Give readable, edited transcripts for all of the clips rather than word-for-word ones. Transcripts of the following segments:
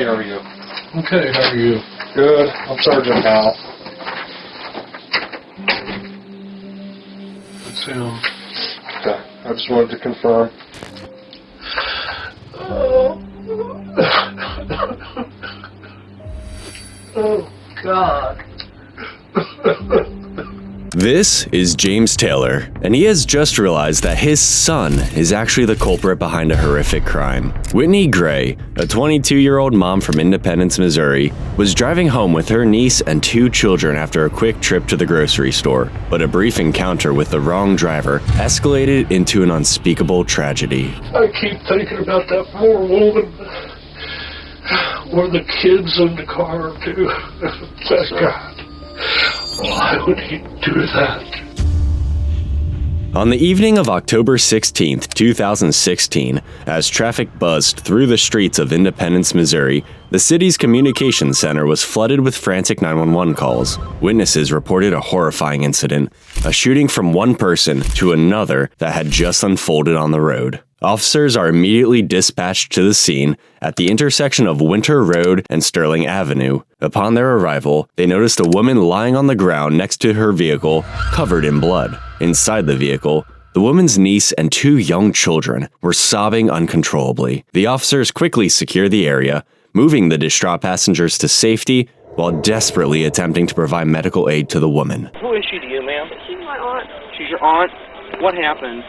Hey, how are you? Okay, how are you? Good. I'm Sergeant Hal. It's him. Okay. I just wanted to confirm. Oh, God. This is James Taylor, and he has just realized that his son is actually the culprit behind a horrific crime. Whitney Gray, a 22-year-old mom from Independence, Missouri, was driving home with her niece and 2 children after a quick trip to the grocery store, but a brief encounter with the wrong driver escalated into an unspeakable tragedy. I keep thinking about that poor woman. Were the kids in the car, too? Thank God. Why would he do that? On the evening of October 16, 2016, as traffic buzzed through the streets of Independence, Missouri, the city's communications center was flooded with frantic 911 calls. Witnesses reported a horrifying incident, a shooting from one person to another that had just unfolded on the road. Officers are immediately dispatched to the scene at the intersection of Winter Road and Sterling Avenue. Upon their arrival, they noticed a woman lying on the ground next to her vehicle, covered in blood. Inside the vehicle, the woman's niece and 2 young children were sobbing uncontrollably. The officers quickly secured the area, moving the distraught passengers to safety while desperately attempting to provide medical aid to the woman. Who is she to you, ma'am? She's my aunt. She's your aunt? What happened?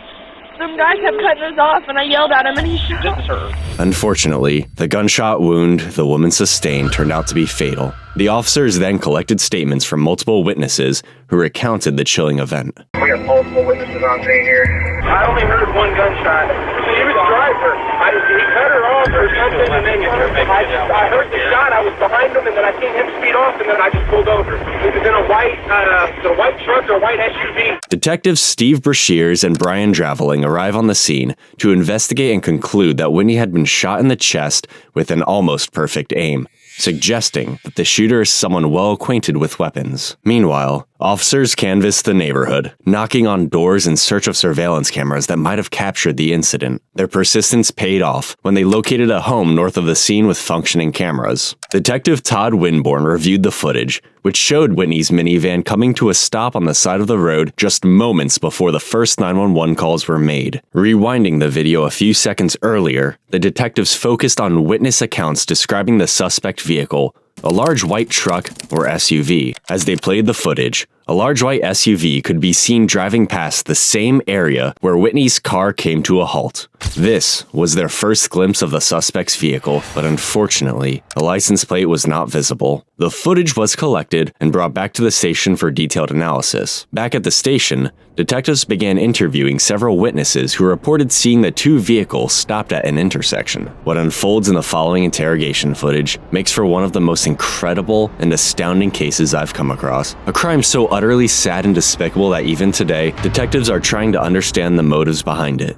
Some guy kept cutting us off, and I yelled at him, and he shot. This is her. Unfortunately, the gunshot wound the woman sustained turned out to be fatal. The officers then collected statements from multiple witnesses who recounted the chilling event. We got multiple witnesses on scene here. I only heard one gunshot. She was the driver. He cut her off or something, and then I heard the shot. I was behind him, and then I seen him speed off, and then I just pulled over. He was in a white truck or a white SUV. Detectives Steve Brashears and Brian Draveling arrive on the scene to investigate and conclude that Whitney had been shot in the chest with an almost perfect aim, suggesting that the shooter is someone well acquainted with weapons. Meanwhile, officers canvassed the neighborhood, knocking on doors in search of surveillance cameras that might have captured the incident. Their persistence paid off when they located a home north of the scene with functioning cameras. Detective Todd Winborn reviewed the footage, which showed Whitney's minivan coming to a stop on the side of the road just moments before the first 911 calls were made. Rewinding the video a few seconds earlier, the detectives focused on witness accounts describing the suspect vehicle, a large white truck or SUV. As they played the footage, a large white SUV could be seen driving past the same area where Whitney's car came to a halt. This was their first glimpse of the suspect's vehicle, but unfortunately, a license plate was not visible. The footage was collected and brought back to the station for detailed analysis. Back at the station, detectives began interviewing several witnesses who reported seeing the 2 vehicles stopped at an intersection. What unfolds in the following interrogation footage makes for one of the most incredible and astounding cases I've come across. A crime so utterly sad and despicable that even today, detectives are trying to understand the motives behind it.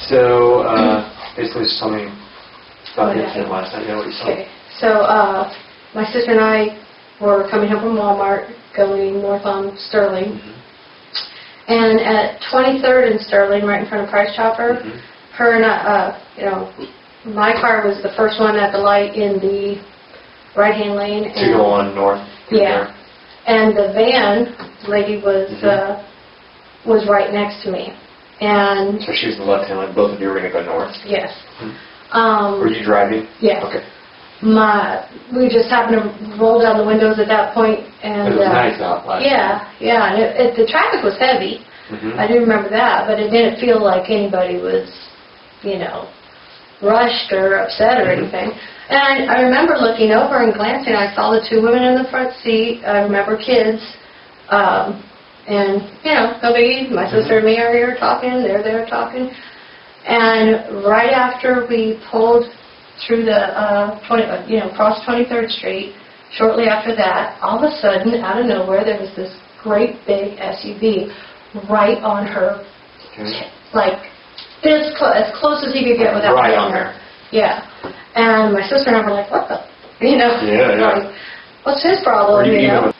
So, basically just tell me about the incident last night. You know what you saw? Okay, so my sister and I were coming home from Walmart, going north on Sterling. And at 23rd and Sterling, right in front of Price Chopper, her and my car was the first one at the light in the right-hand lane. So you go on north? Yeah. And the van lady was right next to me. And so she was in the left-hand lane. Both of you were going to go north? Yes. Were you driving? Yes. Okay. We just happened to roll down the windows at that point, and it was nice out last night. Yeah. And the traffic was heavy. I do remember that, but it didn't feel like anybody was, rushed or upset or anything. And I remember looking over and glancing. I saw the 2 women in the front seat. I remember kids. And, no biggie. My sister and me are here talking. They're there talking. And right after we pulled through the, across 23rd Street, shortly after that, all of a sudden, out of nowhere, there was this great big SUV right on her, like this as close as he could get without right hitting on her. her. Yeah. And my sister and I were like, what the? Yeah. Like, what's his problem,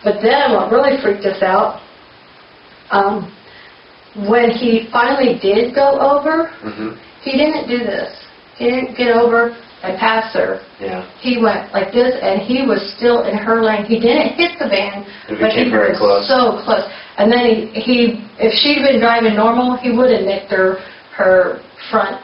But then what really freaked us out, when he finally did go over, he didn't do this. He didn't get over and passed her. Yeah. He went like this, and he was still in her lane. He didn't hit the van, It but he became very was close. so close. And then if she'd been driving normal, he would have nicked her front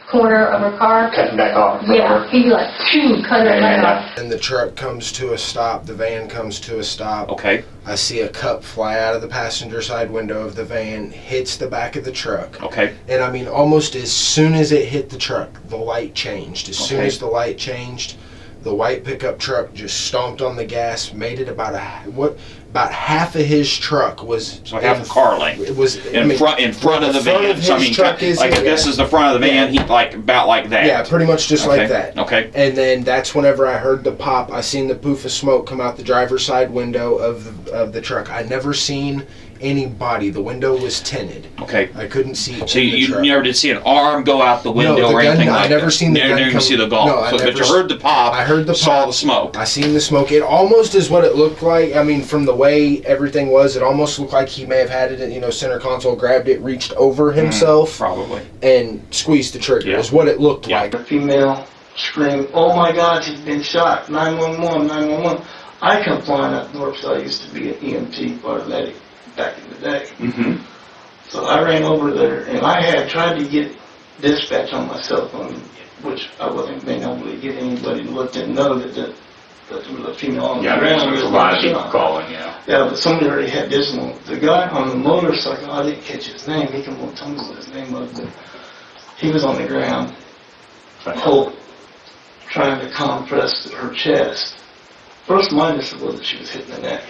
corner of her car. Cutting back off in front Yeah, of her. he like, phew, cut her leg off. And the truck comes to a stop, the van comes to a stop. Okay. I see a cup fly out of the passenger side window of the van, hits the back of the truck. Okay. And I mean, almost as soon as it hit the truck, the light changed. As soon Okay. as the light changed, the white pickup truck just stomped on the gas, made it about half of his truck was So half a car length. It was In front of the van. So I mean, truck is like if this is the front of the van, he about like that. Yeah, pretty much just Okay. like that. Okay. And then that's whenever I heard the pop. I seen the poof of smoke come out the driver's side window of the truck. I never seen anybody. The window was tinted. Okay. I couldn't see. So in the you truck. never did see an arm go out the window No, the or gun, anything I like never that? seen the You gun didn't come- see the gun. No, I But never you heard the pop. I heard the saw pop. the smoke. I seen the smoke. It almost is what it looked like. I mean, from the way everything was, it almost looked like he may have had it in, center console, grabbed it, reached over himself, Probably. and squeezed the trigger. Yeah. Is what it looked Yeah. like. A female screamed, "Oh my God, he's been shot! 911, 911!" I come flying up north, so I used to be an EMT paramedic back in the day. Mm-hmm. So I ran over there, and I had tried to get dispatch on my cell phone, which I wasn't being able to get anybody to look and know that there was a female on the ground. there's a lot of people calling, yeah. Yeah, but somebody already had this one. The guy on the motorcycle, I didn't catch his name. He come on, tell me what his name was, but he was on the ground, trying to compress her chest. First, my initial was that she was hitting the neck,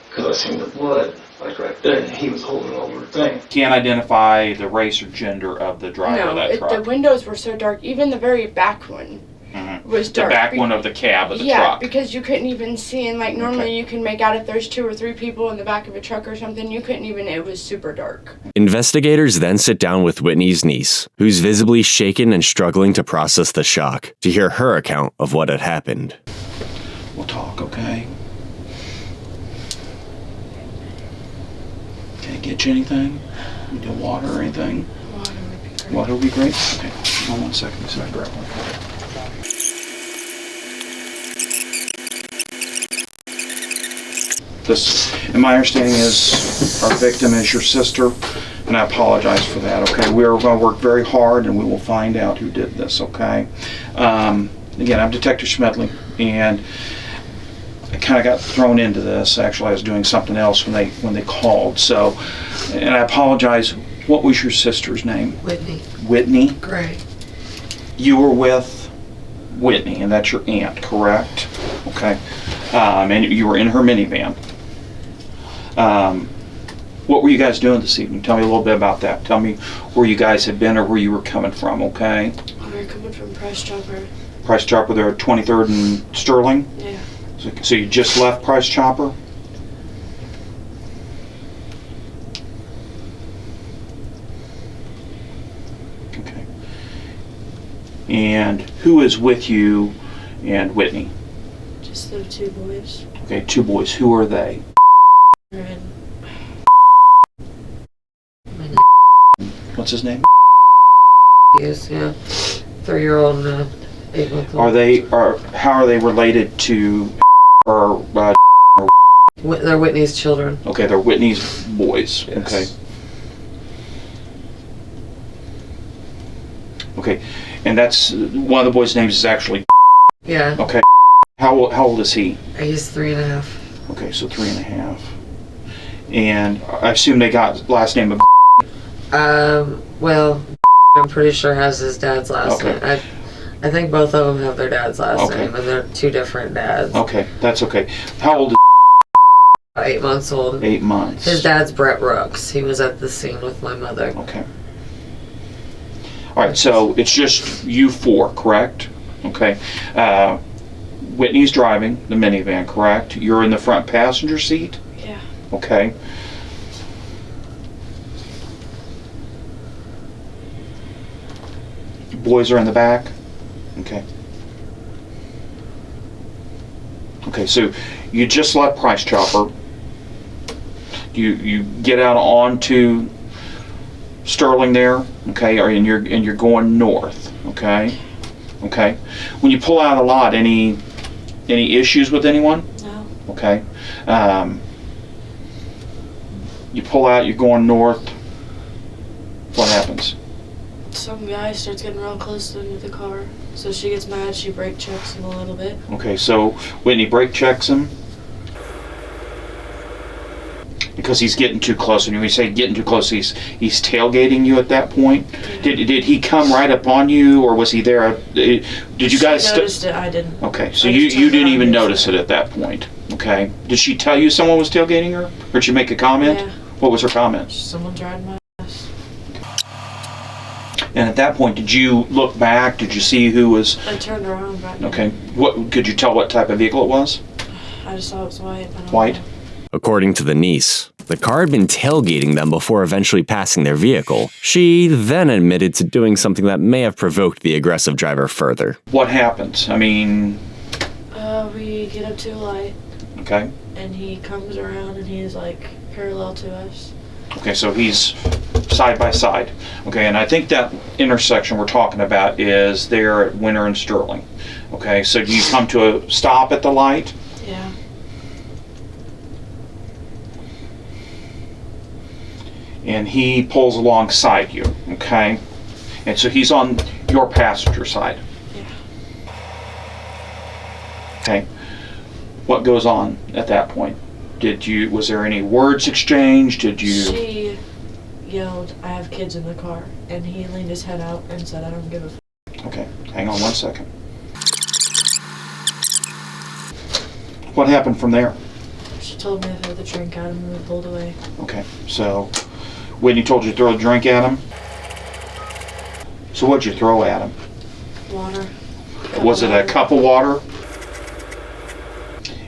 because I seen the blood, like right there, and he was holding over the thing. Can't identify the race or gender of the driver of that No, truck. the windows were so dark. Even the very back one Mhm. was The dark. back one of the cab of the yeah, truck. because you couldn't even see, and like normally Okay. you can make out if there's 2 or 3 people in the back of a truck or something. You couldn't even. It was super dark. Investigators then sit down with Whitney's niece, who's visibly shaken and struggling to process the shock, to hear her account of what had happened. We'll talk, okay? Can I get you anything? You do water or anything? Water would be great. Water would be great? Okay. Hold on 1 second. So I grab one. This, and my understanding is our victim is your sister, and I apologize for that, okay? We are going to work very hard, and we will find out who did this, okay? Again, I'm Detective Schmedley, and I kind of got thrown into this. Actually, I was doing something else when they called, so, and I apologize. What was your sister's name? Whitney. Whitney? Great. You were with Whitney, and that's your aunt, correct? Okay. And you were in her minivan. What were you guys doing this evening? Tell me a little bit about that. Tell me where you guys had been or where you were coming from, okay? We were coming from Price Chopper. Price Chopper there at 23rd and Sterling? Yeah. So you just left Price Chopper? Okay. And who is with you and Whitney? Just the 2 boys. Okay, 2 boys. Who are they? And What's his name? Yes, yeah. 3-year-old and 8-month-old. How are they related to or They're Whitney's children. okay, they're Whitney's boys. Yes. Okay. Okay. And that's one of the boys' names is actually Yeah. okay. How old is he? He's 3.5. Okay, so 3.5. And I assume they got last name of Well, I'm pretty sure has his dad's last Okay. name. I think both of them have their dad's last Okay. name, and they're 2 different dads. Okay, that's okay. How old is 8 months old. 8 months? His dad's Brett Brooks. He was at the scene with my mother. Okay. All right, so it's just you 4, correct? Okay. Whitney's driving the minivan, correct? You're in the front passenger seat? yeah. Okay. Boys are in the back? Okay. Okay, so you just left Price Chopper. You get out onto Sterling there, okay, and you're going north, okay? Okay. When you pull out of the lot, any issues with anyone? No. Okay. You pull out, you're going north. What happens? Some guy starts getting real close to the car. So she gets mad, she brake checks him a little bit. Okay, so Whitney brake checks him because he's getting too close. And when you say getting too close, he's tailgating you at that point. Yeah. Did he come right up on you, or was he there? Did you guys? She noticed it, I didn't. Okay, so I you just turned didn't around even and notice it at that point. Okay. Did she tell you someone was tailgating her, or did she make a comment? Yeah. What was her comment? Someone tried my ass. And at that point, did you look back? Did you see who was? I turned around back. Okay. What could you tell? What type of vehicle it was? I just saw it was white. I don't White. know. According to the niece, the car had been tailgating them before eventually passing their vehicle. She then admitted to doing something that may have provoked the aggressive driver further. What happens? I mean, We get up to a light, okay. and he comes around, and he's like parallel to us. Okay, so he's side by side. Okay, and I think that intersection we're talking about is there at Winter and Sterling. Okay, so do you come to a stop at the light? Yeah. And he pulls alongside you, okay? And so he's on your passenger side. Yeah. Okay. What goes on at that point? Was there any words exchanged? She yelled, "I have kids in the car," and he leaned his head out and said, "I don't give a f." Okay, hang on 1 second. What happened from there? She told me to throw the drink at him, and we pulled away. Okay, so Whitney told you to throw a drink at him? So what'd you throw at him? Water. Was it a cup of water?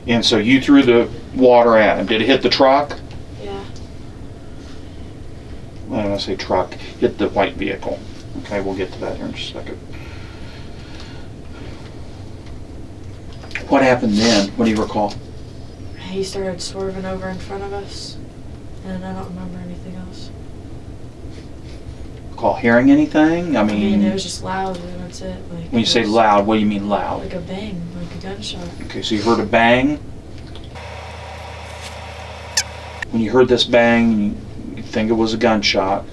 And so you threw the water at him. Did it hit the truck? Yeah. I don't want to say truck. Hit the white vehicle. Okay, we'll get to that here in just a second. What happened then? What do you recall? He started swerving over in front of us, and I don't remember anything else. Recall hearing anything? I mean, it was just loud, and that's it. Like, when you say loud, what do you mean loud? Like a bang, like a gunshot. Okay, so you heard a bang. When you heard this bang, you think it was a gunshot.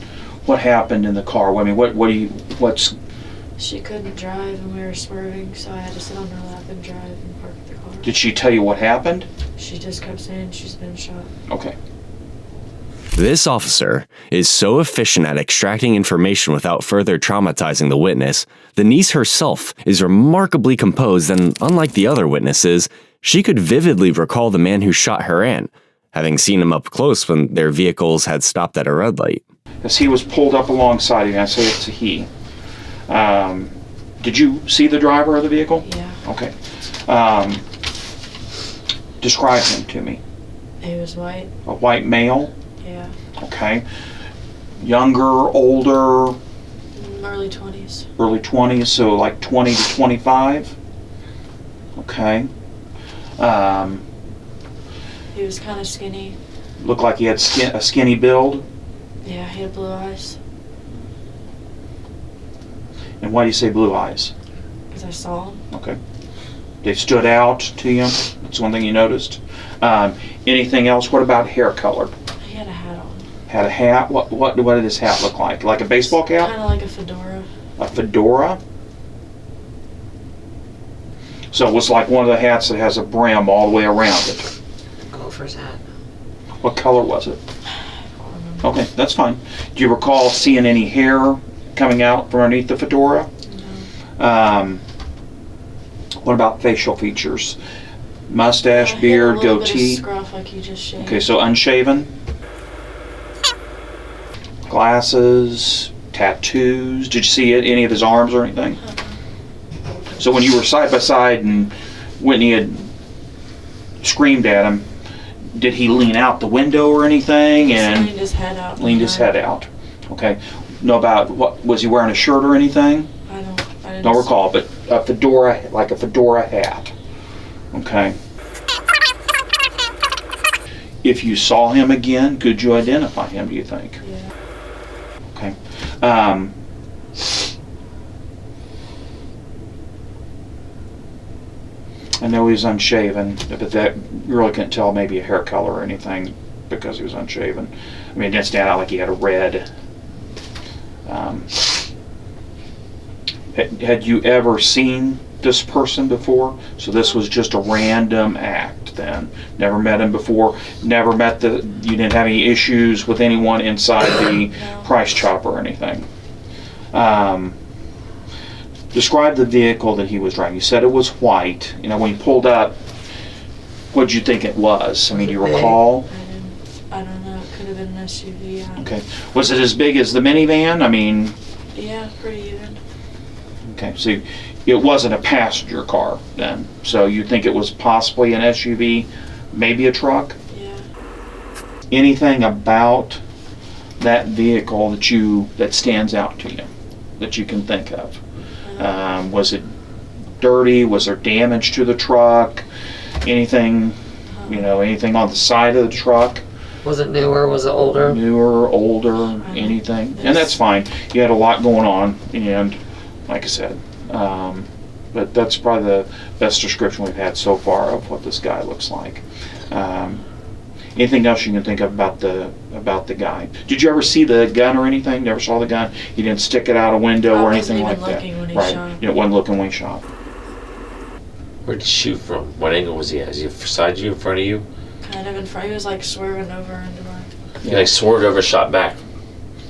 What happened in the car? I mean, what's? She couldn't drive, and we were swerving, so I had to sit on her lap and drive and park the car. Did she tell you what happened? She just kept saying she's been shot. Okay. This officer is so efficient at extracting information without further traumatizing the witness, the niece herself is remarkably composed, and unlike the other witnesses, she could vividly recall the man who shot her aunt, having seen him up close when their vehicles had stopped at a red light. As he was pulled up alongside you, I say it's a he. Did you see the driver of the vehicle? Yeah. Okay. Describe him to me. He was white. A white male? Yeah. Okay. Younger, older? Early 20s. Early 20s, so like 20 to 25? Okay. He was kind of skinny. Looked like he had a skinny build? Yeah, he had blue eyes. And why do you say blue eyes? Because I saw him. Okay. They stood out to you? That's one thing you noticed? Anything else? What about hair color? He had a hat on. Had a hat? What did his hat look like? Like a baseball cap? Kind of like a fedora. A fedora? So it was like one of the hats that has a brim all the way around it. Gopher's hat. What color was it? Okay, that's fine. Do you recall seeing any hair coming out from underneath the fedora? No. What about facial features? Mustache, He had beard, a little goatee? bit of scruff like he just shaved. Okay, so unshaven? Glasses, tattoos. Did you see any of his arms or anything? So when you were side by side and Whitney had screamed at him, did he lean out the window or anything? He And leaned his head out. leaned his head out. Okay. Know about what was he wearing a shirt or anything? I didn't Don't recall, but a fedora, like a fedora hat. Okay. If you saw him again, could you identify him, do you think? Yeah. Okay. I know he was unshaven, but that you really couldn't tell maybe a hair color or anything because he was unshaven. I mean, it didn't stand out like he had a red. Had you ever seen this person before? So this was just a random act then? Never met him before? Never met you didn't have any issues with anyone inside the No. price chopper or anything? Describe the vehicle that he was driving. You said it was white. You know, when he pulled up, what did you think it was? I mean, do you recall? I don't know. It could have been an SUV. Yeah. Okay. Was it as big as the minivan? I mean, Yeah, pretty even. okay, so it wasn't a passenger car then. So you think it was possibly an SUV, maybe a truck? Yeah. Anything about that vehicle that stands out to you, that you can think of? Was it dirty? Was there damage to the truck? Anything, anything on the side of the truck? Was it newer? Was it older? Newer, older, anything? And that's fine. You had a lot going on, and like I said, but that's probably the best description we've had so far of what this guy looks like. Anything else you can think of about the guy? Did you ever see the gun or anything? Never saw the gun? You didn't stick it out a window or anything like that? I wasn't even looking when he Right. shot. You wasn't looking when he shot. Where'd you shoot from? What angle was he at? Is he beside you, in front of you? Kind of in front. He was like swerving over into my. He like swerved over, shot back.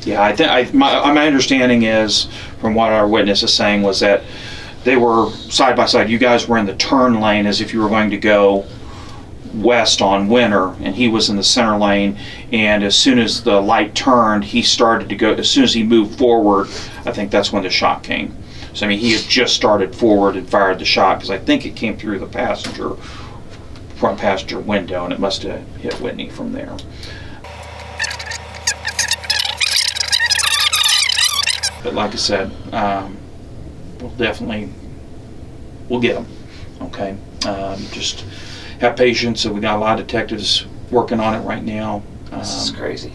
Yeah, I think my understanding is, from what our witness is saying, was that they were side by side. You guys were in the turn lane as if you were going to go west on Winter, and he was in the center lane, and as soon as the light turned, he started to go. As soon as he moved forward, I think that's when the shot came. So I mean, he had just started forward and fired the shot, because I think it came through the front passenger window, and it must have hit Whitney from there. But like I said, we'll get him. Okay, just have patience. So we got a lot of detectives working on it right now. This is crazy.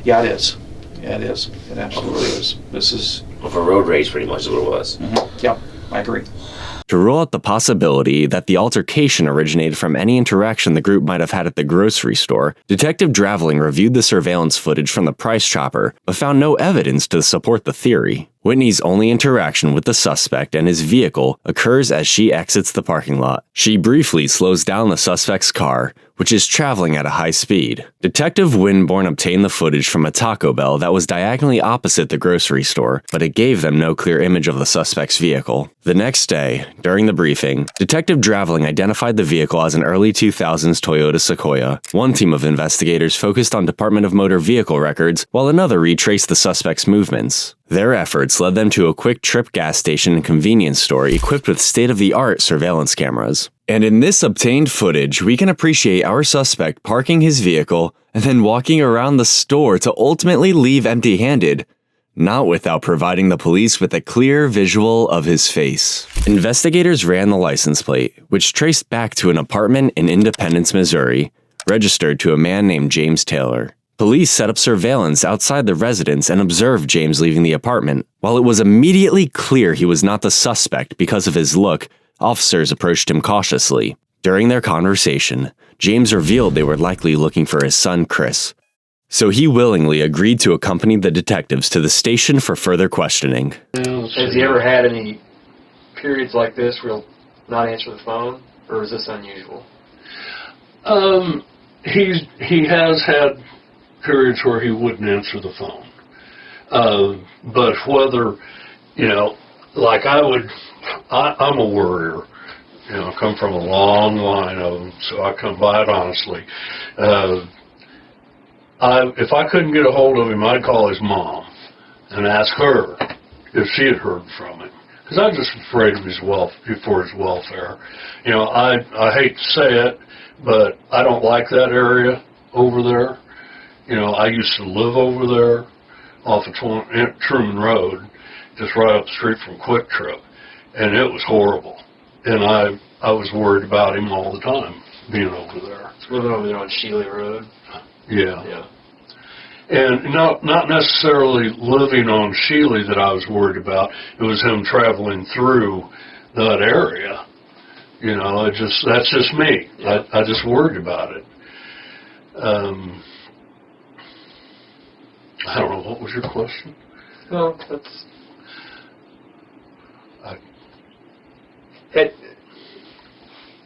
Yeah, it is. Yeah, it is. It absolutely is. This is of a road rage, pretty much is what it was. Yep, I agree. To rule out the possibility that the altercation originated from any interaction the group might have had at the grocery store, Detective Draveling reviewed the surveillance footage from the price chopper, but found no evidence to support the theory. Whitney's only interaction with the suspect and his vehicle occurs as she exits the parking lot. She briefly slows down the suspect's car, which is traveling at a high speed. Detective Winborn obtained the footage from a Taco Bell that was diagonally opposite the grocery store, but it gave them no clear image of the suspect's vehicle. The next day, during the briefing, Detective Draveling identified the vehicle as an early 2000s Toyota Sequoia. One team of investigators focused on Department of Motor Vehicle records, while another retraced the suspect's movements. Their efforts led them to a quick trip gas station and convenience store equipped with state-of-the-art surveillance cameras. And in this obtained footage, we can appreciate our suspect parking his vehicle and then walking around the store to ultimately leave empty-handed, not without providing the police with a clear visual of his face. Investigators ran the license plate, which traced back to an apartment in Independence, Missouri, registered to a man named James Taylor. Police set up surveillance outside the residence and observed James leaving the apartment. While it was immediately clear he was not the suspect because of his look, officers approached him cautiously. During their conversation, James revealed they were likely looking for his son, Chris. So he willingly agreed to accompany the detectives to the station for further questioning. Has he ever had any periods like this where he'll not answer the phone, or is this unusual? He has had periods where he wouldn't answer the phone. But whether, like I'm a worrier. I come from a long line of them, so I come by it honestly. If I couldn't get a hold of him, I'd call his mom and ask her if she had heard from him. Because I'm just afraid of for his welfare. I hate to say it, but I don't like that area over there. I used to live over there off of Truman Road, just right up the street from Quick Trip, and it was horrible. And I was worried about him all the time, being over there. He's living over there on Shealy Road? Yeah. And not necessarily living on Shealy that I was worried about. It was him traveling through that area You know, that's just me. Yeah. I just worried about it. I don't know, what was your question? No, that's. I-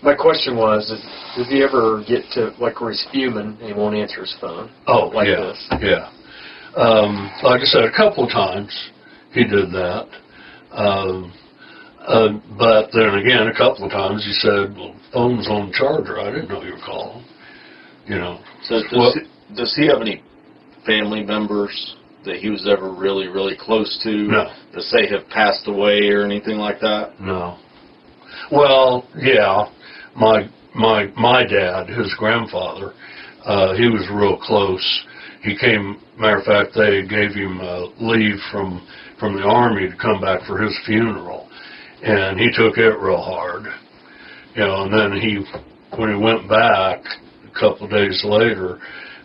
My question was, does he ever get to, like, where he's fuming and he won't answer his phone? Oh, like yeah, this? yeah. Like I said, a couple of times he did that. But then again, a couple of times he said, well, phone's on the charger. I didn't know you were calling. You know. So does he have any family members that he was ever really, really close to? No. That say have passed away or anything like that? No. Well, yeah. My dad, his grandfather, he was real close. He came, matter of fact, they gave him leave from the Army to come back for his funeral. And he took it real hard. You know, and then when he went back a couple of days later,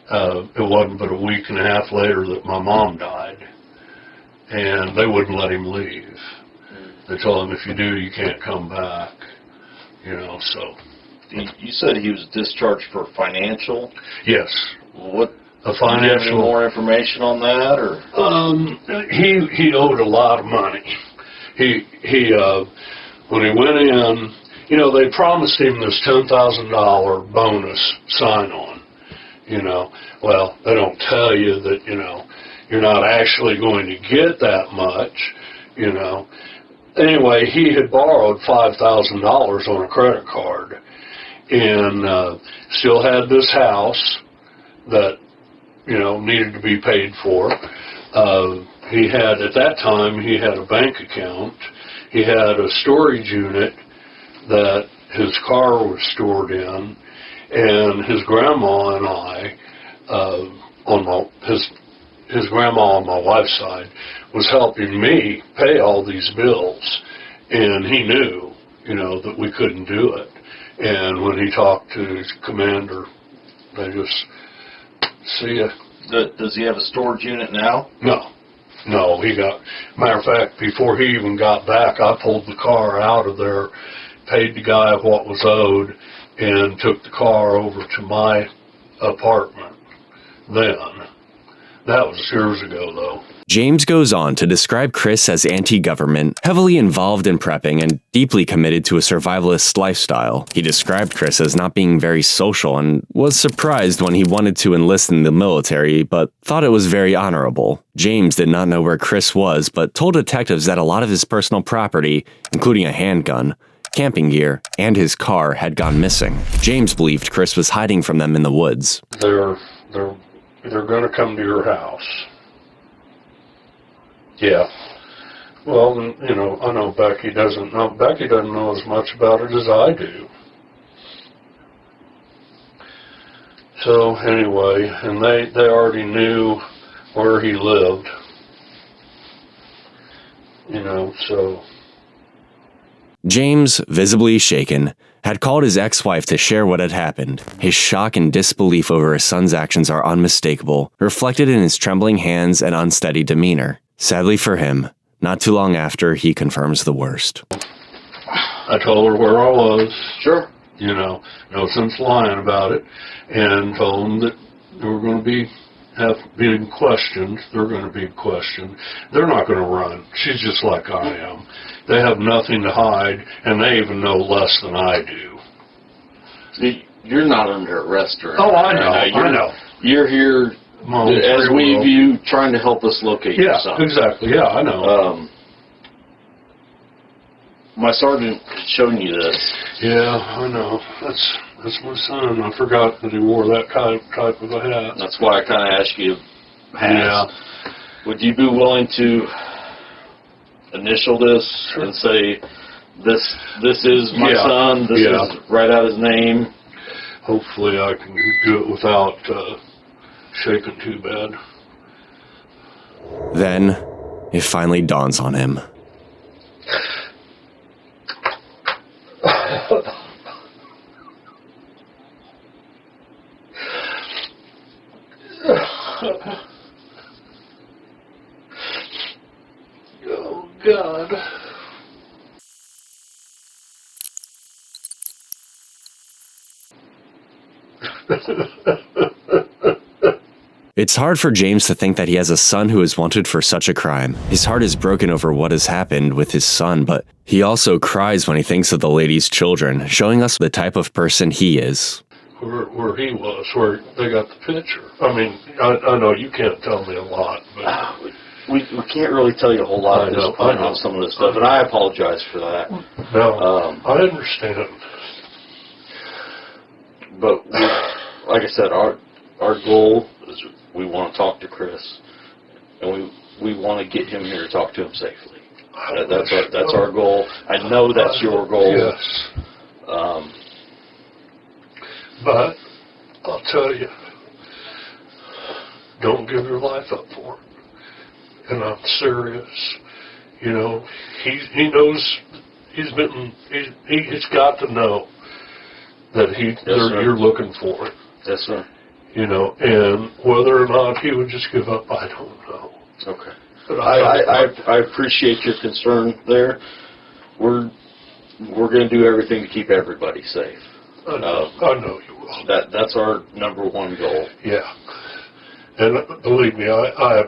it wasn't but a week and a half later that my mom died. And they wouldn't let him leave. They told him, if you do, you can't come back. You know, so. You said he was discharged for financial? Yes. What? A Do you have any financial. more information on that, or? He owed a lot of money. When he went in, you know, they promised him this $10,000 bonus sign-on. You know, well, they don't tell you that, you know, you're not actually going to get that much, you know. Anyway, he had borrowed $5,000 on a credit card and still had this house that, you know, needed to be paid for. He had, at that time, he had a bank account. He had a storage unit that his car was stored in, and his grandma and I, his grandma on my wife's side, was helping me pay all these bills, and he knew, you know, that we couldn't do it. And when he talked to his commander, they just, see ya. Does he have a storage unit now? No, he got, matter of fact, before he even got back, I pulled the car out of there, paid the guy what was owed, and took the car over to my apartment then. That was years ago, though. James goes on to describe Chris as anti-government, heavily involved in prepping, and deeply committed to a survivalist lifestyle. He described Chris as not being very social and was surprised when he wanted to enlist in the military, but thought it was very honorable. James did not know where Chris was, but told detectives that a lot of his personal property, including a handgun, camping gear, and his car had gone missing. James believed Chris was hiding from them in the woods. They're going to come to your house. Yeah. Well, you know, I know Becky doesn't know. Becky doesn't know as much about it as I do. So anyway, and they already knew where he lived. You know, so. James, visibly shaken, had called his ex-wife to share what had happened. His shock and disbelief over his son's actions are unmistakable, reflected in his trembling hands and unsteady demeanor. Sadly for him, not too long after, he confirms the worst. I told her where I was. Sure. You know, no sense lying about it, and told them that they were going to be being questioned. They're going to be questioned. They're not going to run. She's just like I am. They have nothing to hide, and they even know less than I do. See, you're not under arrest or anything. Oh, I know. I know. You're here, as we view, trying to help us locate your son. Yeah, exactly. Yeah, I know. My sergeant showed you this. Yeah, I know. That's my son. I forgot that he wore that type of a hat. That's why I kind of asked you hats. Yeah. Would you be willing to initial this and say, this is my son, this is right out his name? Hopefully I can do it without shaking too bad. Then, it finally dawns on him. Oh, God. It's hard for James to think that he has a son who is wanted for such a crime. His heart is broken over what has happened with his son, but he also cries when he thinks of the lady's children, showing us the type of person he is. Where he was, where they got the picture. I mean, I know you can't tell me a lot, but... We can't really tell you a whole lot at this point on some of this stuff, and I apologize for that. No, I understand. But like I said, our goal is we want to talk to Chris, and we want to get him here to talk to him safely. That's our goal. I know that's your goal. Yes. But I'll tell you, don't give your life up for it. And I'm serious. You know, he knows he's got to know that you're looking for it. Yes, sir. You know, and whether or not he would just give up, I don't know. Okay. But I appreciate your concern there. We're going to do everything to keep everybody safe. I know you will. That's our number one goal. Yeah. And believe me, I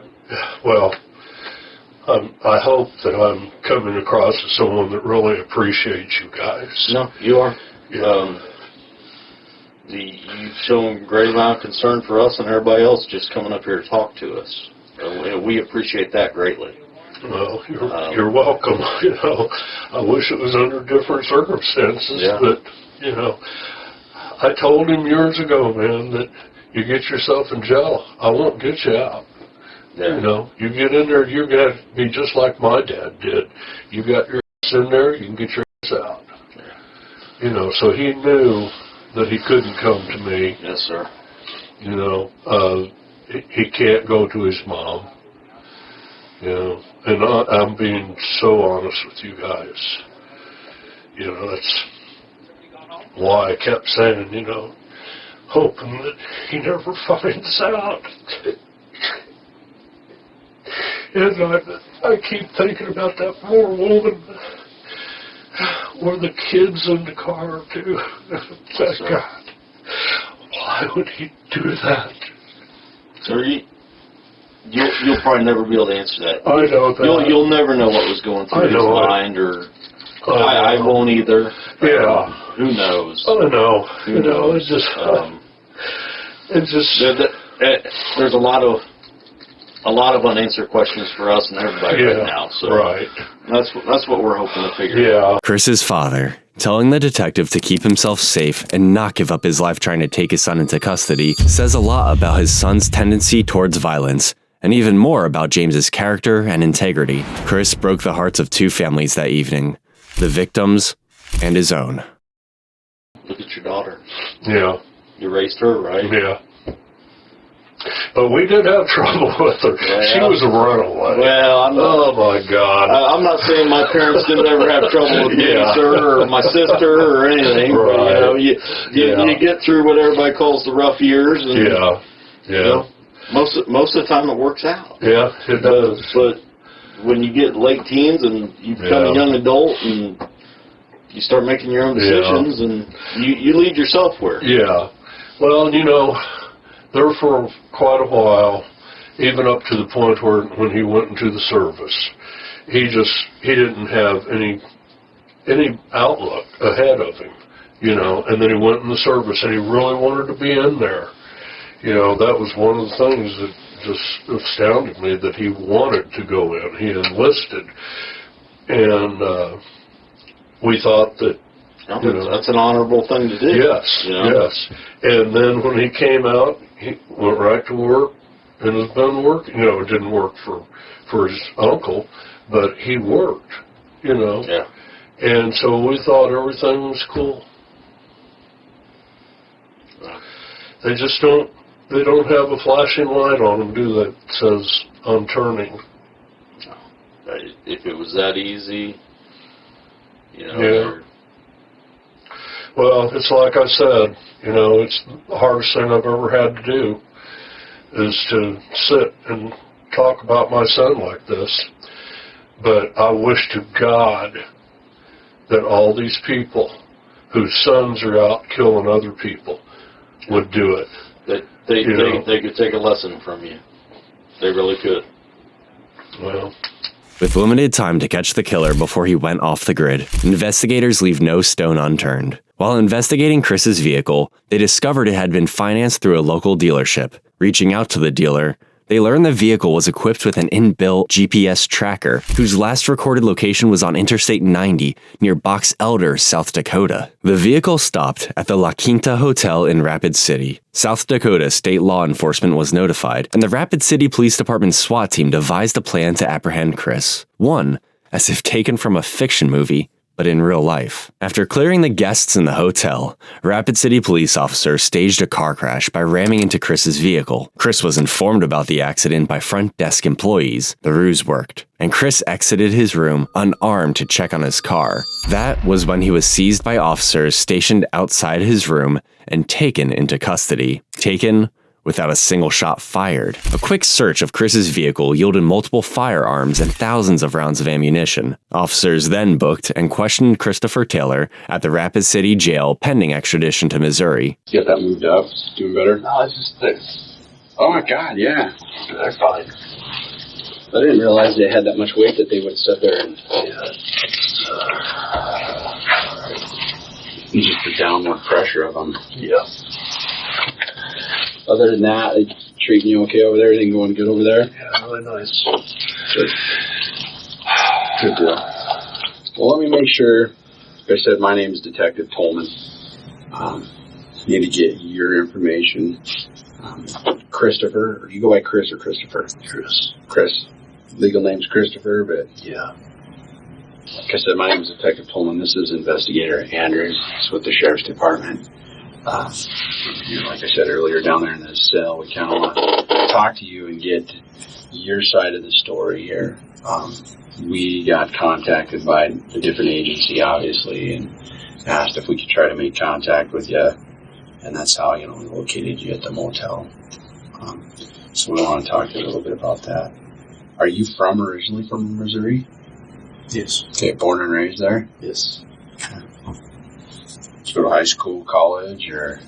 hope that I'm coming across as someone that really appreciates you guys. No, you are. Yeah. You've shown a great amount of concern for us and everybody else just coming up here to talk to us. We appreciate that greatly. Well, you're welcome. You know, I wish it was under different circumstances, but, you know, I told him years ago, man, that you get yourself in jail, I won't get you out. Yeah. You know, you get in there, you're going to be just like my dad did. You got your ass in there, you can get your ass out. Yeah. You know, so he knew that he couldn't come to me. Yes, sir. You know, he can't go to his mom. You know, and I'm being so honest with you guys. You know, that's why I kept saying, you know, hoping that he never finds out. And I keep thinking about that poor woman with the kids in the car, too. Thank God. Why would he do that? Sir, you'll probably never be able to answer that. I know that. You'll never know what was going through his mind, or I won't either. Yeah. Who knows? I know. Who knows? It's just there's a lot of unanswered questions for us and everybody right now. So right. That's what we're hoping to figure out. Chris's father, telling the detective to keep himself safe and not give up his life trying to take his son into custody, says a lot about his son's tendency towards violence, and even more about James's character and integrity. Chris broke the hearts of two families that evening, the victims and his own. Look at your daughter. Yeah. You raised her, right? Yeah. But we did have trouble with her. Well, she was a runaway. Well, oh my God. I'm not saying my parents didn't ever have trouble with me, sir, or my sister, or anything. Right. But, you get through what everybody calls the rough years. And, you know, most of the time it works out. Yeah, it does. But when you get late teens and you become a young adult and you start making your own decisions and you lead yourself where. Yeah. Well, you know, there for quite a while, even up to the point where when he went into the service, he didn't have any outlook ahead of him, you know, and then he went in the service and he really wanted to be in there. You know, that was one of the things that just astounded me, that he wanted to go in. He enlisted, and we thought that, you know, that's an honorable thing to do. Yes, you know? yes. And then when he came out, he went right to work and has been working. You know, it didn't work for his uncle, but he worked, you know. Yeah. And so we thought everything was cool. They just don't have a flashing light on them, do they? It says, I'm turning. If it was that easy, you know. Yeah. Well, it's like I said, you know, it's the hardest thing I've ever had to do is to sit and talk about my son like this. But I wish to God that all these people whose sons are out killing other people would do it. They You know. could take a lesson from you. They really could. Well, With limited time to catch the killer before he went off the grid, investigators leave no stone unturned. While investigating Chris's vehicle, they discovered it had been financed through a local dealership. Reaching out to the dealer, they learned the vehicle was equipped with an inbuilt GPS tracker, whose last recorded location was on Interstate 90 near Box Elder, South Dakota. The vehicle stopped at the La Quinta Hotel in Rapid City. South Dakota state law enforcement was notified, and the Rapid City Police Department SWAT team devised a plan to apprehend Chris. One, as if taken from a fiction movie, but in real life. After clearing the guests in the hotel, Rapid City police officers staged a car crash by ramming into Chris's vehicle. Chris was informed about the accident by front desk employees. The ruse worked, and Chris exited his room unarmed to check on his car. That was when he was seized by officers stationed outside his room and taken into custody. Taken without a single shot fired. A quick search of Chris's vehicle yielded multiple firearms and thousands of rounds of ammunition. Officers then booked and questioned Christopher Taylor at the Rapid City Jail pending extradition to Missouri. Get that moved up. Doing better? No, it's just this. Oh my God, yeah. They're fine. I didn't realize they had that much weight that they would sit there and... Just the downward pressure of them. Yeah. Other than that, they treating you okay over there? Everything going good over there? Yeah, really nice. Good. Good deal. Well, let me make sure. Like I said, my name is Detective Tolman. Need to get your information. Christopher, or you go by Chris or Christopher? Chris. Chris. Legal name's Christopher, but... Yeah. Like I said, my name is Detective Tolman. This is Investigator Andrews. It's with the Sheriff's Department. Like I said earlier, down there in the cell, we kind of want to talk to you and get your side of the story here. We got contacted by a different agency, obviously, and asked if we could try to make contact with you, and that's how, we located you at the motel. So we want to talk to you a little bit about that. Are you originally from Missouri? Yes. Okay, born and raised there? Yes. Okay. Did you go to high school, college, or?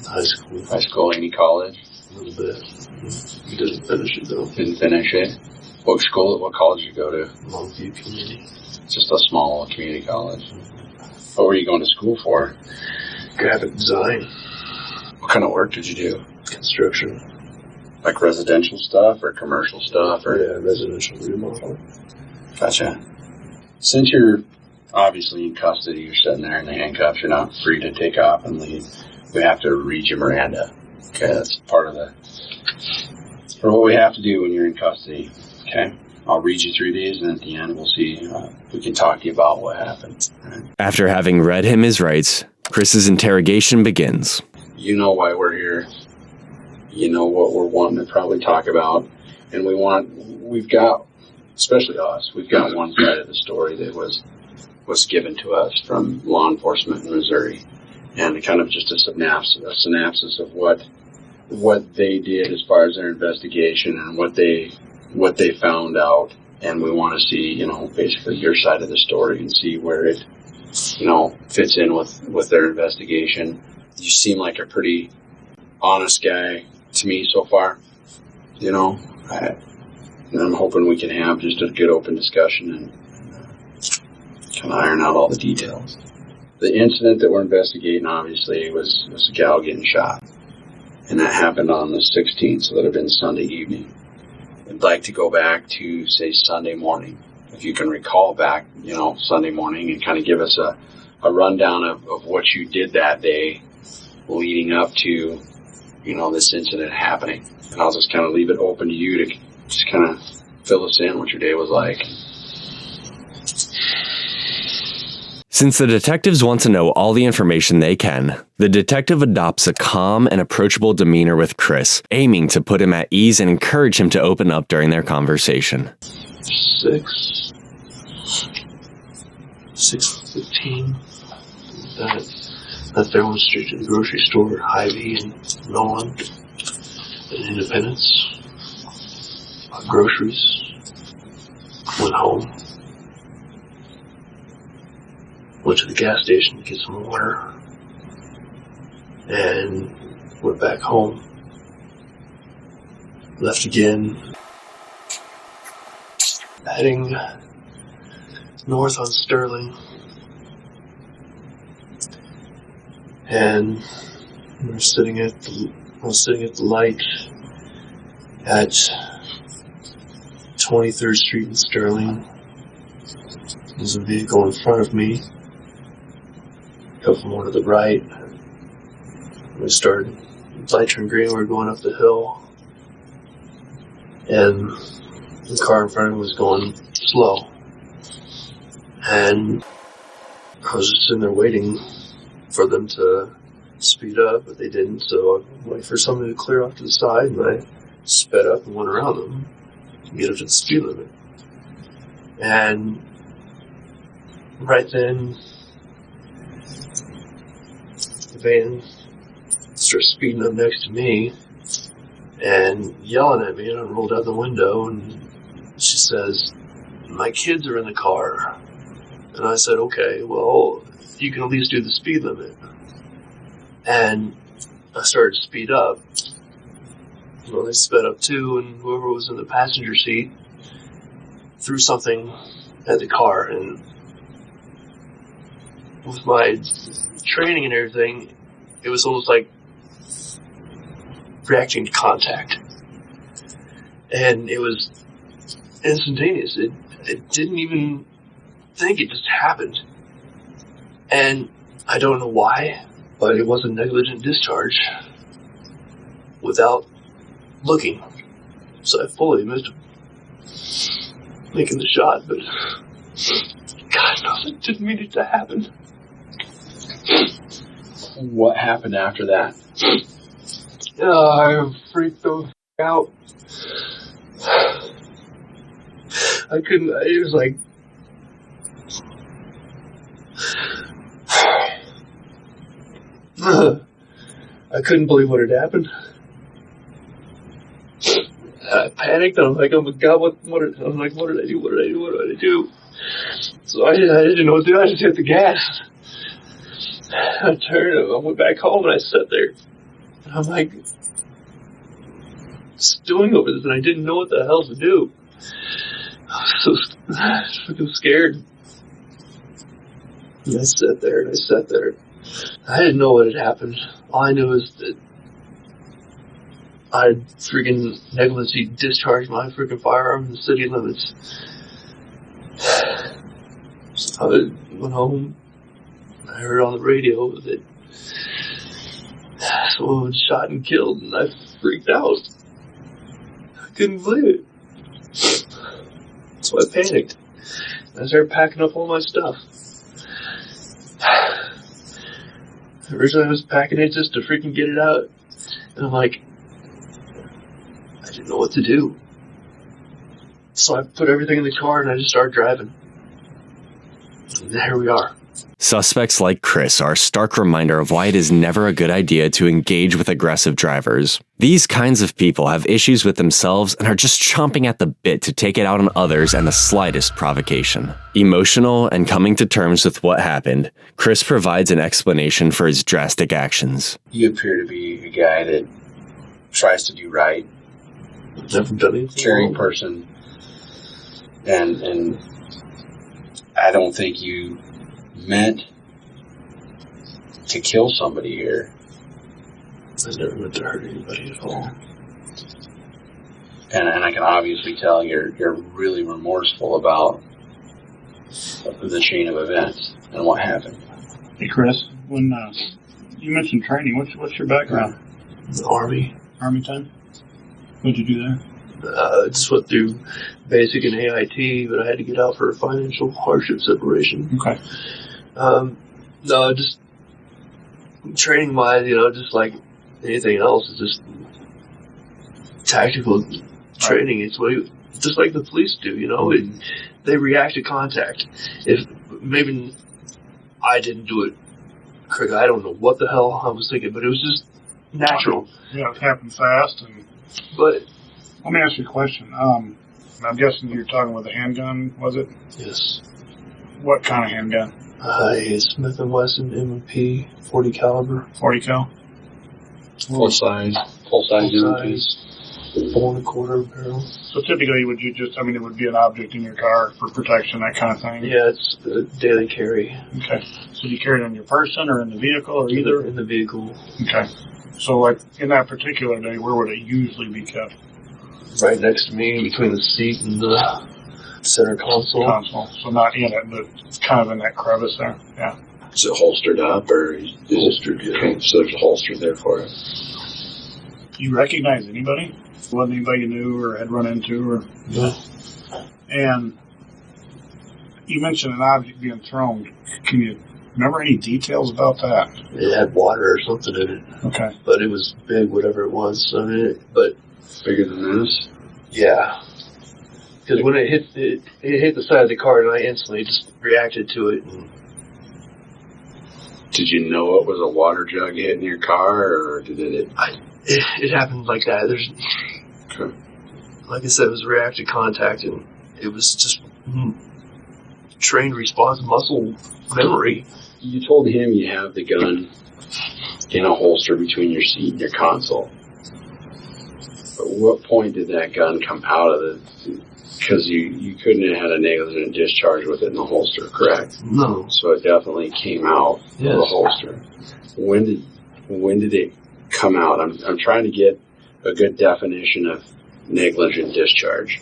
High school. High school, any college? A little bit. Didn't finish it, though. Didn't finish it? What college did you go to? Longview Community. Just a small community college. What were you going to school for? Graphic design. What kind of work did you do? Construction. Like residential stuff or commercial stuff? Or? Yeah, residential remodeling. Gotcha. Since you're obviously in custody, you're sitting there in the handcuffs, you're not free to take off and leave. We have to read you Miranda. Okay, that's part of what we have to do when you're in custody. Okay, I'll read you through these, and at the end we'll see if we can talk to you about what happened. Right? After having read him his rights, Chris's interrogation begins. You know why we're here. You know what we're wanting to probably talk about, and we've got, especially us, we've got one side of the story that was given to us from law enforcement in Missouri, and kind of just a synopsis of what they did as far as their investigation and what they found out, and we want to see, basically your side of the story and see where it, fits in with their investigation. You seem like a pretty honest guy to me so far, and I'm hoping we can have just a good open discussion and kind of iron out all the details. The incident that we're investigating, obviously, was a gal getting shot. And that happened on the 16th, so that would have been Sunday evening. I'd like to go back to, say, Sunday morning. If you can recall back, Sunday morning, and kind of give us a rundown of what you did that day leading up to, this incident happening. And I'll just kind of leave it open to you to just kind of fill us in what your day was like. Since the detectives want to know all the information they can, the detective adopts a calm and approachable demeanor with Chris, aiming to put him at ease and encourage him to open up during their conversation. 6:15. Left there, went straight to the grocery store, Hy-Vee and Nolan, and Independence. Bought groceries. Went home. Went to the gas station to get some water. And went back home. Left again. Heading north on Sterling. And I was sitting at the light at 23rd Street in Sterling. There's a vehicle in front of me. A couple more to the right. We started, the light turned green, we were going up the hill. And the car in front of me was going slow. And I was just sitting there waiting for them to speed up, but they didn't, so I waited for somebody to clear off to the side, and I sped up and went around them to get up to the speed limit. And right then, the van started speeding up next to me and yelling at me, and I rolled out the window, and she says, "My kids are in the car." And I said, "Okay, well, you can at least do the speed limit." And I started to speed up. Well, they sped up too, and whoever was in the passenger seat threw something at the car. And with my training and everything, it was almost like reacting to contact. And it was instantaneous. It didn't even think, it just happened. And I don't know why, but it was a negligent discharge without looking. So I fully missed making the shot, but God knows I didn't mean it to happen. What happened after that? I freaked the f*** out. I couldn't, it was like, I couldn't believe what had happened. I panicked, and I'm like, "Oh my God, what did I do? So I didn't know what to do. I just hit the gas. I turned, I went back home, and I sat there. And I'm like, stewing over this, and I didn't know what the hell to do. I was so freaking scared. And I sat there. I didn't know what had happened. All I knew was that I freaking negligently discharged my freaking firearm in the city limits. So I went home. I heard on the radio that someone was shot and killed, and I freaked out. I couldn't believe it. So I panicked. I started packing up all my stuff. Originally I was packing it just to freaking get it out. And I'm like, I didn't know what to do. So I put everything in the car and I just started driving. And there we are. Suspects like Chris are a stark reminder of why it is never a good idea to engage with aggressive drivers. These kinds of people have issues with themselves and are just chomping at the bit to take it out on others and the slightest provocation. Emotional and coming to terms with what happened, Chris provides an explanation for his drastic actions. You appear to be a guy that tries to do right. Never done anything. Caring person. And I don't think you meant to kill somebody here. I never meant to hurt anybody at all. And I can obviously tell you're really remorseful about the chain of events and what happened. Hey Chris, when you mentioned training, what's your background? The Army. Army time? What'd you do there? I just went through basic and AIT, but I had to get out for a financial hardship separation. Okay. No, just training wise, just like anything else, it's just tactical training. It's just like the police do, they react to contact. If maybe I didn't do it, Craig, I don't know what the hell I was thinking, but it was just natural. Yeah, it happened fast. But let me ask you a question. I'm guessing you're talking with a handgun, was it? Yes. What kind of handgun? A Smith & Wesson M&P 40 caliber. 40 cal? Full size damages. 4 1/4 barrel. So typically, would you just, it would be an object in your car for protection, that kind of thing? Yeah, it's a daily carry. Okay. So do you carry it on your person or in the vehicle or either? In the vehicle. Okay. So like in that particular day, where would it usually be kept? Right next to me, between the seat and the center console. So not in it, but kind of in that crevice there. Yeah. Is it holstered up or is holstered? Yeah. Okay, so there's a holster there for it. Do you recognize anybody? Wasn't anybody you knew or had run into? Or No. And you mentioned an object being thrown. Can you remember any details about that? It had water or something in it. Okay. But it was big, whatever it was. But bigger than this? Yeah. Because when it hit the side of the car, and I instantly just reacted to it. And did you know it was a water jug hitting your car, or did it? It happened like that. Okay. Like I said, it was reactive contact, and it was just trained response, muscle memory. You told him you have the gun in a holster between your seat and your console. At what point did that gun come out of the? Because you couldn't have had a negligent discharge with it in the holster, correct? No. So it definitely came out of the holster. When did it come out? I'm trying to get a good definition of negligent discharge.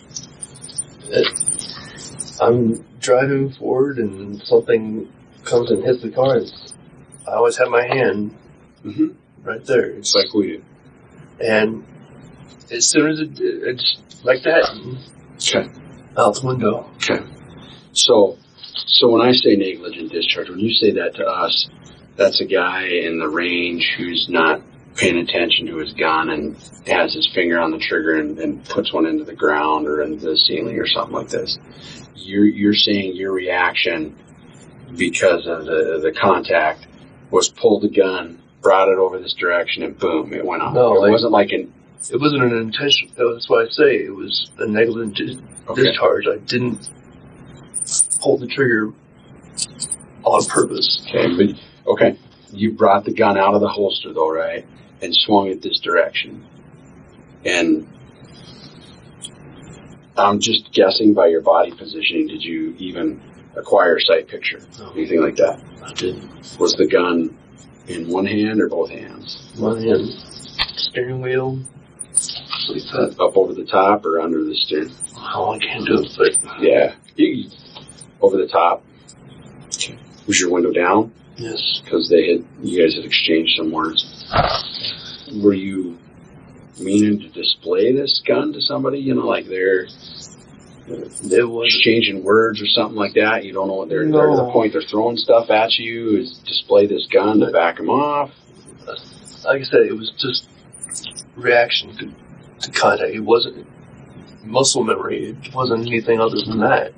I'm driving forward and something comes and hits the car. I always have my hand right there. It's like we do. And as soon as it's like that, out the window. Okay. So when I say negligent discharge, when you say that to us, that's a guy in the range who's not paying attention to his gun and has his finger on the trigger and puts one into the ground or into the ceiling or something like this. You're saying your reaction because of the contact was pull the gun, brought it over this direction, and boom, it went off. No, it wasn't like an... It wasn't an intention. That's why I say it was a negligent discharge. I didn't pull the trigger on purpose. Okay, you brought the gun out of the holster though, right? And swung it this direction. And I'm just guessing by your body positioning, did you even acquire a sight picture? No. Anything like that? I didn't. Was the gun in one hand or both hands? One hand. Steering wheel. Up over the top or under the steering? Oh, I can't do it, but... Yeah. Over the top. Okay. Was your window down? Yes. Because you guys had exchanged some words. Were you meaning to display this gun to somebody? You know, like they're exchanging words or something like that? You don't know what they're to the point they're throwing stuff at you? Is display this gun to back them off? Like I said, it was just reaction to contact. It wasn't muscle memory. It wasn't anything other than that.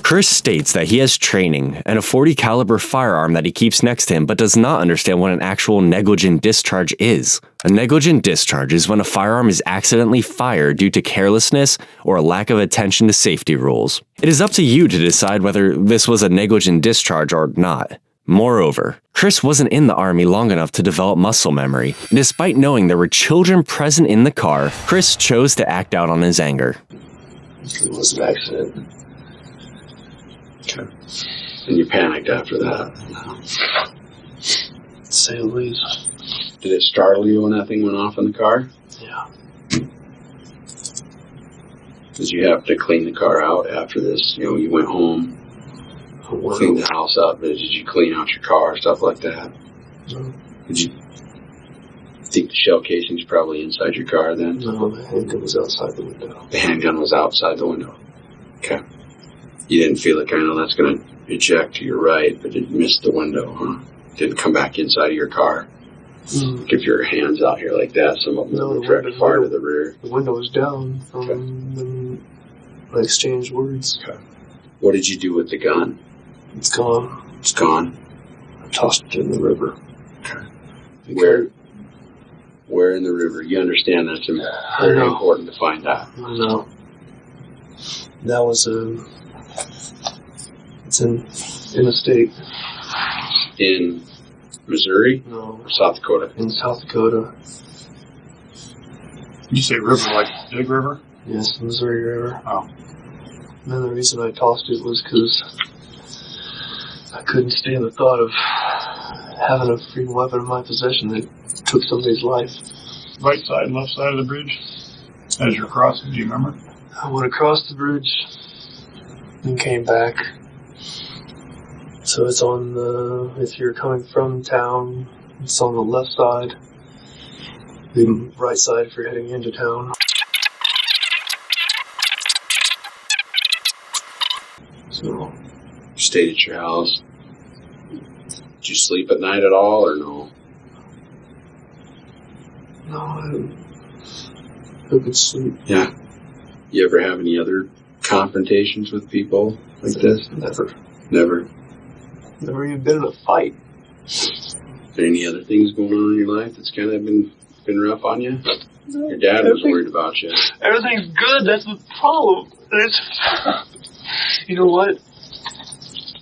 Chris states that he has training and a .40 caliber firearm that he keeps next to him, but does not understand what an actual negligent discharge is. A negligent discharge is when a firearm is accidentally fired due to carelessness or a lack of attention to safety rules. It is up to you to decide whether this was a negligent discharge or not. Moreover, Chris wasn't in the Army long enough to develop muscle memory. Despite knowing there were children present in the car, Chris chose to act out on his anger. It was an accident. Okay. And you panicked after that? To say the least. Did it startle you when that thing went off in the car? Yeah. Did you have to clean the car out after this? You know, you went home, cleaned the house up, but did you clean out your car, stuff like that? No. Did you think the shell casing's probably inside your car then? No, the handgun was outside the window. The handgun was outside the window. Okay. You didn't feel it, kind of, that's going to eject to your right, but it missed the window, huh? Didn't come back inside of your car. If your hands out here like that, some of them would direct far to the rear. The window was down from when I exchanged words. Okay. What did you do with the gun? It's gone. It's gone? I tossed it in the river. Okay. Where in the river? You understand that's very important to find out. I know. That was it's in the state. In Missouri? No. Or South Dakota? In South Dakota. You say river like Big River? Yes, the Missouri River. Oh. And then the reason I tossed it was because I couldn't stand the thought of having a freaking weapon in my possession that took somebody's life. Right side, left side of the bridge? As you're crossing, do you remember? I went across the bridge and came back. So it's on the, if you're coming from town, it's on the left side. The right side if you're heading into town. So, Stayed at your house. Did you sleep at night at all, or no? no, I could sleep. Yeah. You ever have any other confrontations with people like this? Never. Never. Never even been in a fight. Is there any other things going on in your life that's kind of been rough on you? Your dad was worried about you. Everything's good, that's the problem. It's, you know what?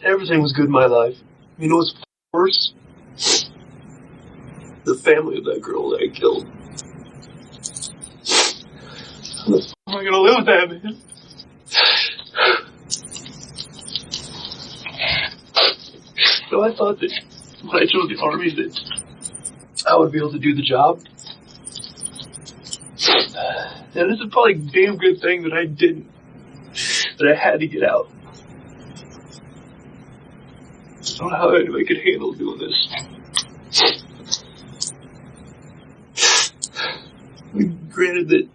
Everything was good in my life. You know what's worse? The family of that girl that I killed. How the f*** am I gonna live with that, man? So I thought that when I joined the Army that I would be able to do the job. And this is probably a damn good thing that I didn't. That I had to get out. I don't know how anybody could handle doing this. Granted that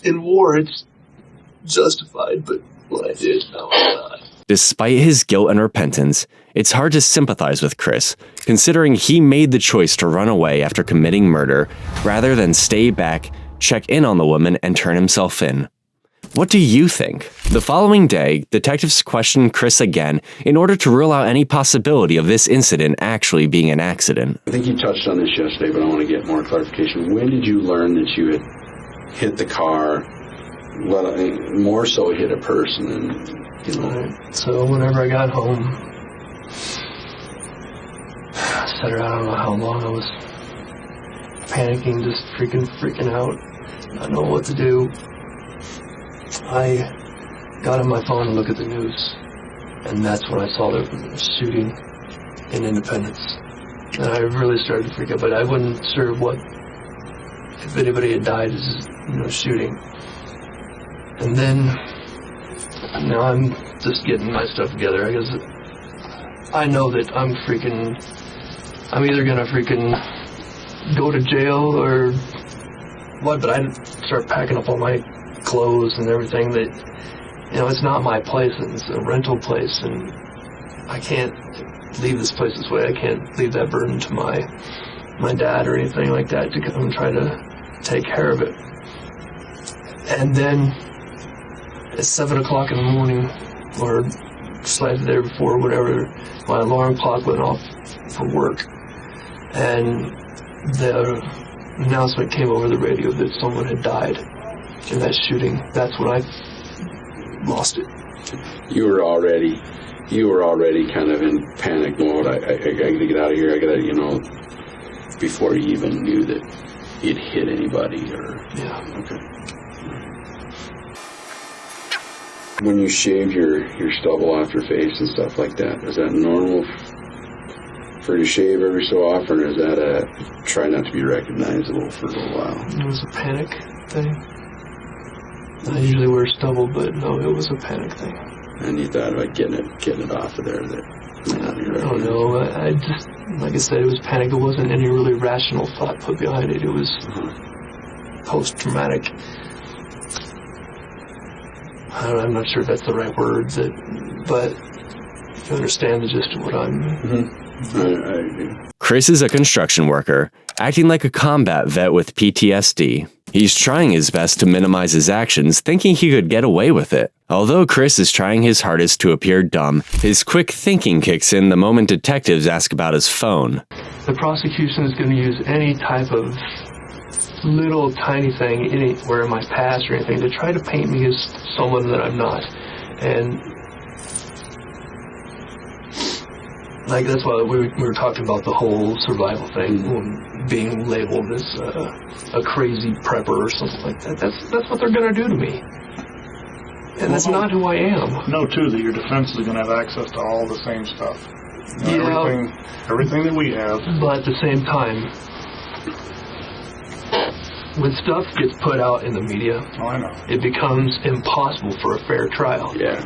in war it's justified, but what I did, I was not. Despite his guilt and repentance, it's hard to sympathize with Chris, considering he made the choice to run away after committing murder rather than stay back, check in on the woman, and turn himself in. What do you think? The following day, detectives questioned Chris again in order to rule out any possibility of this incident actually being an accident. I think you touched on this yesterday, but I want to get more clarification. When did you learn that you had hit the car? Well, I mean, more so hit a person, and you know. Right. So whenever I got home, I sat around, I don't know how long, I was panicking, just freaking out, not knowing what to do. I got on my phone and looked at the news, and that's when I saw the shooting in Independence. And I really started to freak out, but I wasn't sure if anybody had died as shooting. And then, now I'm just getting my stuff together. I guess I know that I'm either gonna freaking go to jail or what, but I start packing up all my clothes and everything that, it's not my place, and it's a rental place, and I can't leave this place this way. I can't leave that burden to my dad or anything like that to come and try to take care of it. And then at 7 o'clock in the morning, or slightly there before, whatever, my alarm clock went off for work, and the announcement came over the radio that someone had died in that shooting. That's when I lost it. You were already kind of in panic mode. I gotta get out of here. I gotta, before you even knew that you'd hit anybody or. Yeah. Okay. When you shave your stubble off your face and stuff like that, is that normal for you to shave every so often, or is that a try not to be recognizable for a little while? It was a panic thing. I usually wear stubble, but no, it was a panic thing. And you thought about getting it off of there that not be I don't know. I just, like I said, it was panic. There wasn't any really rational thought put behind it. It was post-traumatic. I'm not sure if that's the right word, but you understand the gist of what I'm... I agree. Chris is a construction worker, acting like a combat vet with PTSD. He's trying his best to minimize his actions, thinking he could get away with it. Although Chris is trying his hardest to appear dumb, his quick thinking kicks in the moment detectives ask about his phone. The prosecution is going to use any type of little tiny thing anywhere in my past or anything to try to paint me as someone that I'm not. And like that's why we were talking about the whole survival thing, being labeled as a crazy prepper or something like that. That's what they're gonna do to me, and that's not who I am. Know too that your defense is going to have access to all the same stuff. You know, everything that we have. But at the same time, when stuff gets put out in the media, it becomes impossible for a fair trial. Yeah.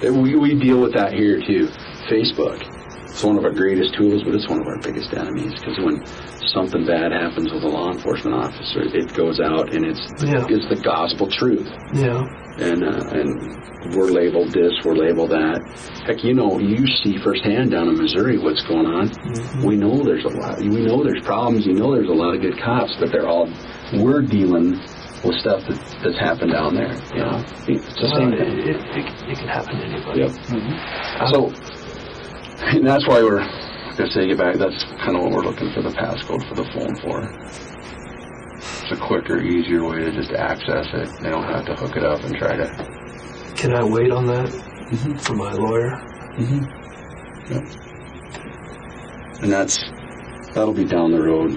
We deal with that here too. Facebook. It's one of our greatest tools, but it's one of our biggest enemies, because when something bad happens with a law enforcement officer, it goes out and it's the gospel truth. Yeah. And we're labeled this, we're labeled that. Heck, you see firsthand down in Missouri what's going on. Mm-hmm. We know there's problems. There's a lot of good cops, but we're dealing with stuff that's happened down there. It's the same thing. It can happen to anybody. Yep. Mm-hmm. So, and that's why we're going to get back. That's kind of what we're looking for the passcode for the phone for. It's a quicker, easier way to just access it. They don't have to hook it up and try to. Can I wait on that for my lawyer? Mm-hmm. Yep. And that'll be down the road.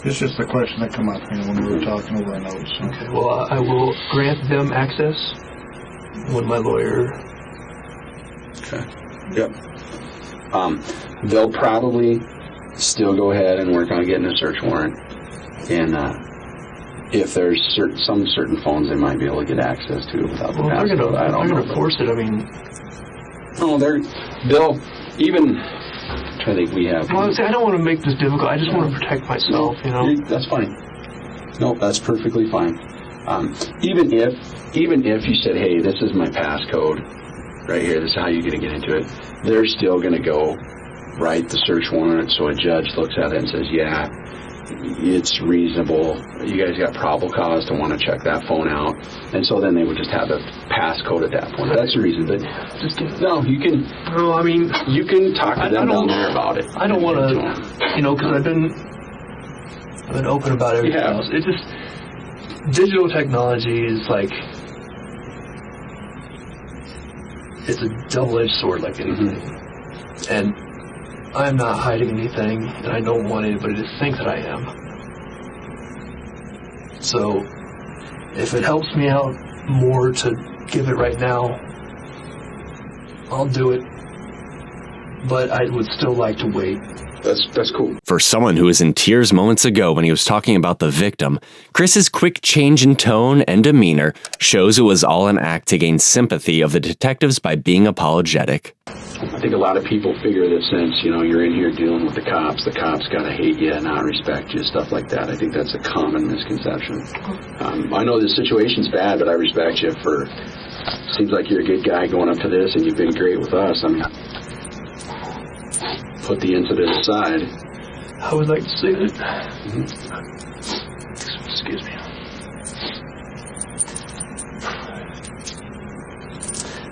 It's just a question that came up when we were talking over our notes. Okay, well, I will grant them access when my lawyer... Okay. Yep. They'll probably still go ahead and work on getting a search warrant. And if there's some certain phones they might be able to get access to without the passcode. They're going to force it, I mean... No, they'll even... I think we have... Well, I don't want to make this difficult. I just want to protect myself, That's fine. No, that's perfectly fine. Even if you said, hey, this is my passcode right here, this is how you're going to get into it, they're still going to go write the search warrant, so a judge looks at it and says, yeah, it's reasonable. You guys got probable cause to want to check that phone out. And so then they would just have the passcode at that point. That's the reason. But you can... No, I mean... You can talk to them down there about it. I don't want to... because I've been open about everything else. It's just... Digital technology is like... It's a double-edged sword like anything. Mm-hmm. And I'm not hiding anything, and I don't want anybody to think that I am. So, if it helps me out more to give it right now, I'll do it. But I would still like to wait. That's cool. For someone who was in tears moments ago when he was talking about the victim, Chris's quick change in tone and demeanor shows it was all an act to gain sympathy of the detectives by being apologetic. I think a lot of people figure that since, you're in here dealing with the cops got to hate you and not respect you, stuff like that. I think that's a common misconception. I know the situation's bad, but I respect you for, seems like you're a good guy going up to this and you've been great with us. I mean, put the incident aside. I would like to say that. Mm-hmm. Excuse me.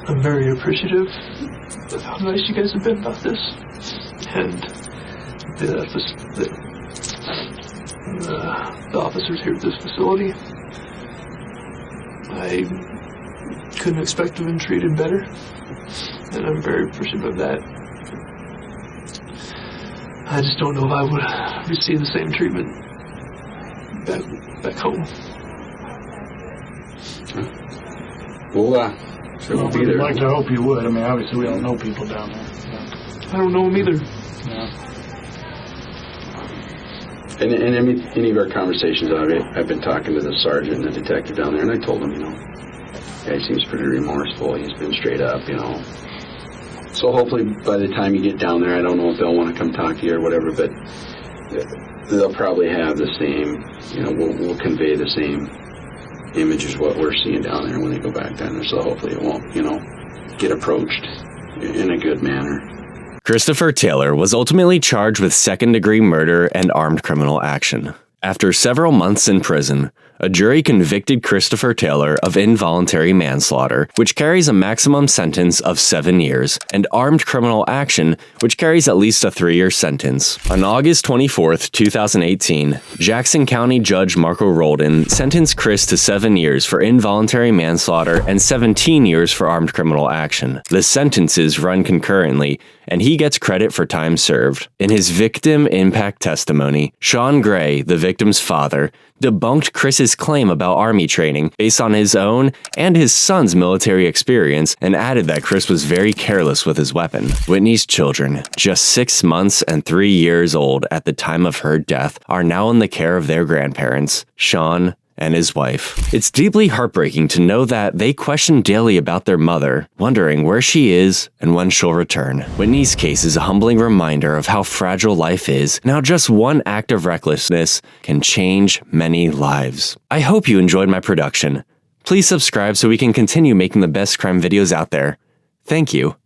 I'm very appreciative of how nice you guys have been about this, and the officers here at this facility. I couldn't expect to have been treated better, and I'm very appreciative of that. I just don't know if I would receive the same treatment back home. We'll be there. I'd like to hope you would. I mean, obviously we don't know people down there. I don't know them either. And in any of our conversations, I've been talking to the sergeant and the detective down there, and I told him, guy seems pretty remorseful. He's been straight up, So hopefully by the time you get down there, I don't know if they'll want to come talk to you or whatever, but they'll probably have the same, we'll convey the same image as what we're seeing down there when they go back down there. So hopefully it won't, get approached in a good manner. Christopher Taylor was ultimately charged with second-degree murder and armed criminal action. After several months in prison, a jury convicted Christopher Taylor of involuntary manslaughter, which carries a maximum sentence of 7 years, and armed criminal action, which carries at least a 3-year sentence. On August 24, 2018, Jackson County Judge Marco Roldan sentenced Chris to 7 years for involuntary manslaughter and 17 years for armed criminal action. The sentences run concurrently, and he gets credit for time served. In his victim impact testimony, Sean Gray, the victim's father, debunked Chris's claim about Army training based on his own and his son's military experience and added that Chris was very careless with his weapon. Whitney's children, just 6 months and 3 years old at the time of her death, are now in the care of their grandparents, Sean and his wife. It's deeply heartbreaking to know that they question daily about their mother, wondering where she is and when she'll return. Whitney's case is a humbling reminder of how fragile life is and how just one act of recklessness can change many lives. I hope you enjoyed my production. Please subscribe so we can continue making the best crime videos out there. Thank you.